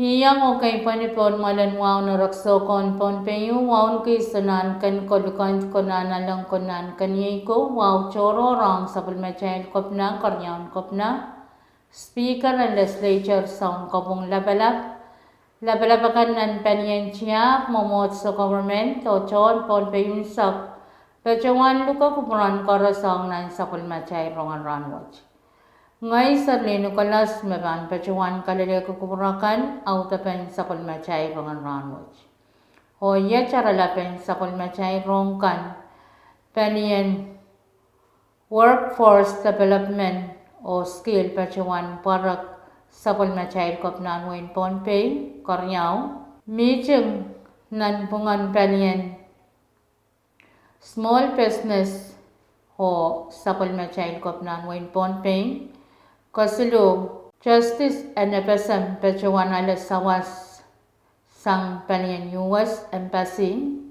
Hiyang okay panipon malan wow na rakso kon pon peyu wow ki sunan kan kolukan konan alang konan kanyay ko wow choro rong sapul mechail kopna karyaun kopna speaker and legislature sound kopong labalabakan nan penyen chiap momot sa government o chon pon peyun sak pechawan luka kupuran korosong nan sapul mechail rongan ranwach. Ngay sarli Nicolas meban pechuan kalile kukurakan autapen sakul machay rongan ranwach. O ye charalapen sakul machay rongkan penien workforce development o skill pechuan parak sakul machay kopnan win ponpey koryaw mijeng nan pungan penien small business o sakul machay kopnan win ponpey Kasilu, Justice and FSM Pechuan Alasawas Sang Panian US Embassy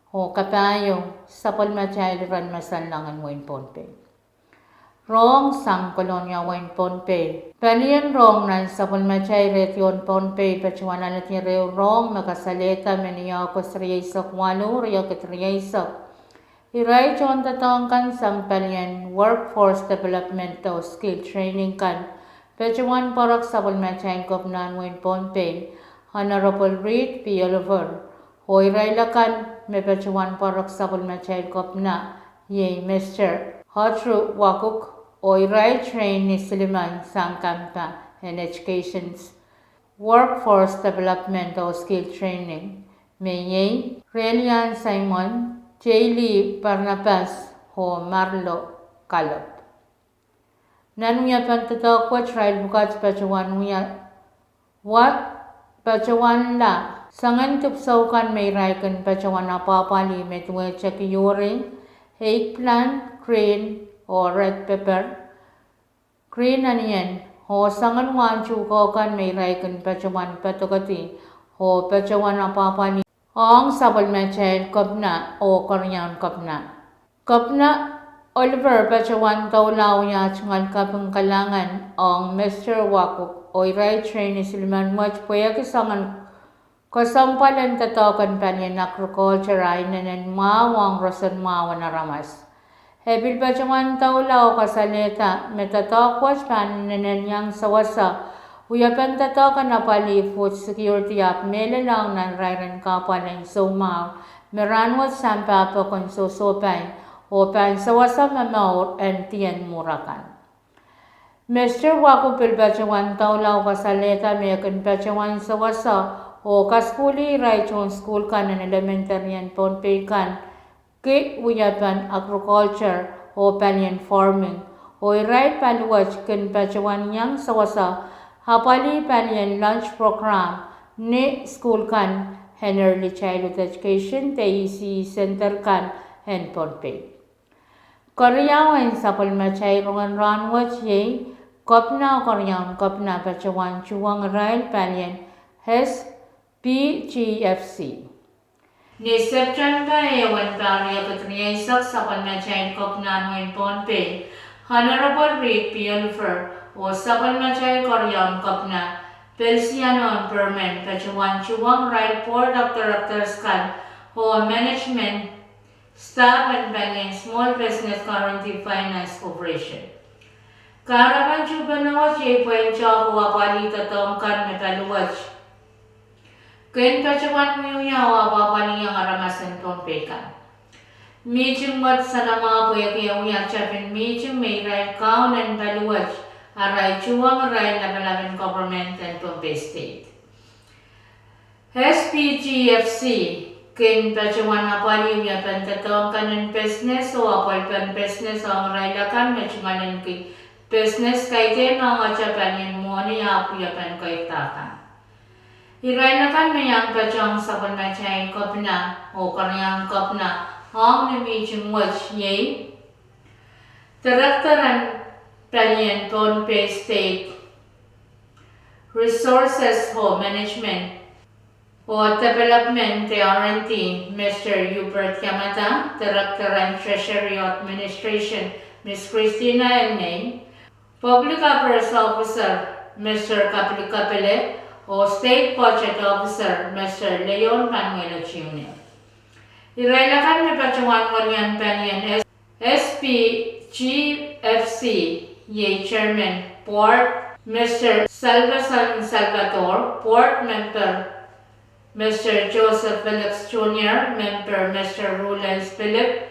o kapayo sapol machay ran masanlangan wain ponpe. Rong sang kolonya wain ponpe. Panian rong nan sapol machay retyon ponpe Pechuan alatire rong makasaleta meniya ko sriyaisak walo riyo katriyaisak. Iray chon tatongkan sang palian workforce development o skill training kan pechuan parak sapul machay kopnan win ponpe Honorable Reed P. Oliver o iray lakan me pechuan parak sapul machay kopna ye Mr. Hotru Wakuk o iray train ni Siliman sang kampa and education's workforce development o skill training me ye Relian Simon Jaylee Barnabas ho Marlo Kalop. Nanuya pantatok trial bukat pachawan nuya wat pachawan la sangan tupsaukan may raikan pachawan apapali metwe chakiyori eggplant, green o red pepper, green onion ho sangan wan chukokan may raikan pachawan patokati ho pachawan apapali Ong sabol machay kopna o koryan kopna. Kopna Oliver pachawan taulaw ya chungal kapang kalangan ong Mr. Wakuk o iray train ni Silman Wach puya kisangan kasampalan tatokan panyan agriculture ay nanan mawang rason mawa na ramas. Hebil pachawan taulaw kasaleta metatok wach pan nanan yang sawasa Uyapan tatokan na pali food security up melalang nan rairan kapalan somaw meranwat sampa pa konsosopay o pan sawasa mamaw and tiyan murakan. Mr. Wako pilbachawan taulaw kasaleta meyakan pachawan sawasa o kaskuli raichon school kan ng elementarian ponpay kan ki uyapan agriculture o panyan farming o iray paluwach kan pachawan yang sawasa Hapali Palian Lunch Program ni School kan and Early Childhood Education TEC Center kan and Ponpey. Koryawan sa palmachay rongan ranwach ye kopna koryawan kopna pachawan chuwang rail Palian has PGFC. Ni September ewan pariya katriyaisak sa palmachay kopna ng Ponpey. Honorable Reed P. Oliver o sapal machay koryang kopna Pelsiano Permen pachawan chuwang rail Port of Directors kan o management staff and banking small business guarantee finance corporation. Karaman chubanawat ye puen chok wapali tatong kan metaluwach. Ken pachawan muyuya wapali yang aramasan Ponpey kan. Mijing mat sa nama puya kaya uyak chapin mijing may rail kaun and baluwach aray chuwang rail labalaban government and Ponpey State. SPGFC kin pachawan apali uyak pantatong kanan business o apal pan business ang railakan machungalan ki business kay ken ang achapan yan mo ni apuyapan kay takan. Irailakan mayang pachang sabon machay kopna o karyang kopna Hong ni Mijing Wach ye Directoran Palian Ponpey State Resources ho Management o Development TRNT Mr. Hubert Yamata Directoran Treasury Administration Ms. Christina Elnay Public Affairs Officer Mr. Kapili Kapile o State Budget Officer Mr. Leon Manuel Jr. Irelakan ni Pachuan Warian Penyan SPGFC Ye Chairman Port Mr. Salvador, Port Member Mr. Joseph Felix Jr., Member Mr. Rulens Philip,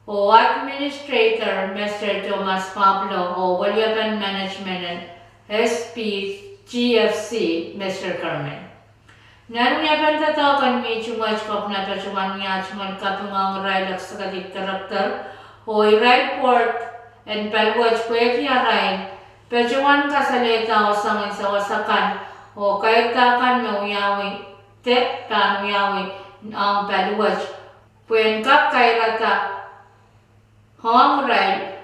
o Administrator Mr. Thomas Pablo, o Waliapan Management and SPGFC Mr. Carmen. Nanuyapan tatawakan mi chumaj kop na pachuan niya chuman kapungang railak sa katik karakter, o iray port and palwaj kweki aray, pachuan kasaleta o sangin sa wasakan, o kaitakan mauyawi, te panuyawi ang palwaj, puen kap kairata, hong ray,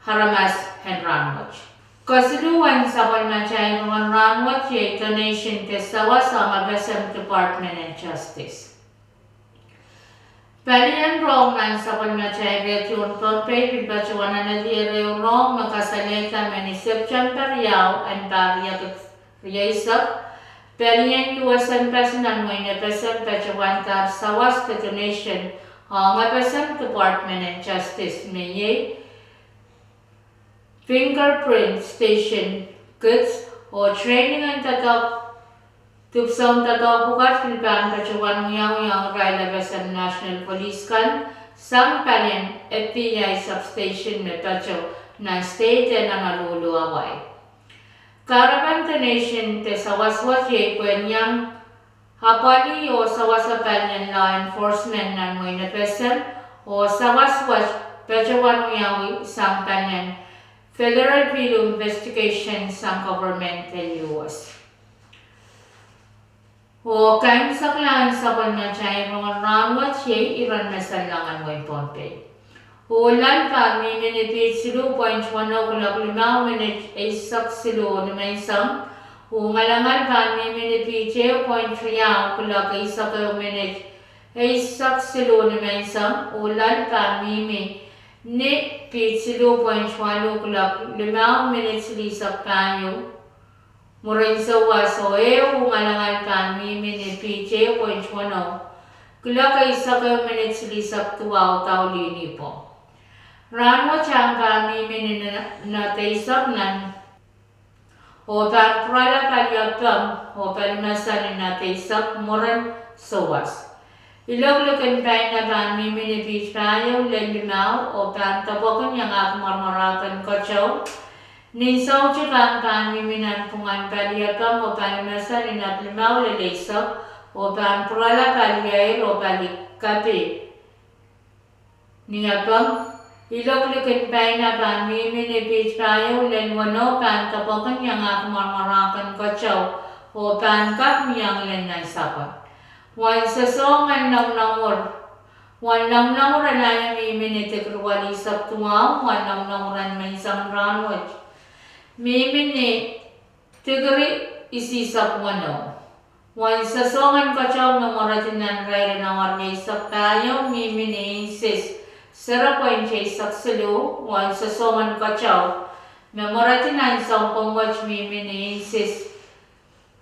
haramas and ranwaj. Kasuluan sa palmachay ng ranwaj ye donation te sawa sa Mabesam Department of Justice. Palian rong nan sa palmachay retyon Pompey pipachuan na dire rong makasaleta menisip champeriao and barriak riyaisap. Palian yuwasan personal mo inapesam pachuan tar sawas te donation ang Mabesam Department of Justice meye fingerprint station goods o training ang tatap tupsong tatap bukat Pilipan pachuan nguyang Raila Besam National Police kan sang Palian FBI substation me pacho na state na naluluaway. Karapan te nation te sawaswas ye kwenyang hapali o sawasa Palian law enforcement nan mo inapesam o sawaswas pachuan nguyang sang Palian Federal Bureau Investigation sang governmental US. O kain saklaan sa palmachay mga ranwat siya iran masalangan mo Pompey. O lan pa minipit silo 0.1 kulak 5 minute ay sak silo na may isang. O ngalangan pa minipit siya 0.3 kulak ay sak minute ay sak silo na may isang. O lan pa ni pitsilo 0.1 kulak 5 minutes lisak tayo. Murain sa waso ngalangan pa ni pitse 0.1 kulak ay sak minutes lisak tuwaw tao lini po. Ranwa chang pa na taisak nan o prala palyapam o palmasan na taisak muran sa was. Iloglokan pa na pan minipit tayo lendimaw o pan tabokan yang marmarakan kachaw. Ninsaw chikang pan miminan pungan palyapam o palmasan na limaw lelesak o pan prala palyair o palikapi. Ningapang iloglokan pa na pan minipit tayo lenwano pan tabokan yang marmarakan kachaw o pan kap yang lenay sapat. Wan sa songan namnamur. Wan namnamuran na yung minute kruwali sa tuwa. Wan namnamuran may isang ranwaj. Mimini tigri isisap wano. Wan sa songan kachaw na maratin ng raya na wargay sa tayo. Mimini insis. Sarapoy siya isak silo. Wan sa songan kachaw na maratin ng isang pangwaj mimini insis.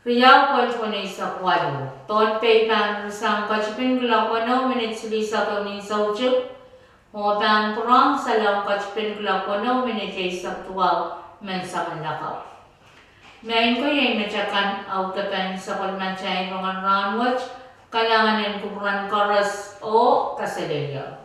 Riyaw po ito na isa kwado. Ton pay pan sang kachipin gula kwano minutes lisa to ni sauchuk. O pan purang salang kachipin gula kwano minutes isa tuwaw men sa manlakaw. Main ko yung natsakan autapan sa pagmanchay mga ranwatch kalanganin kuburan koras o kasalilyo.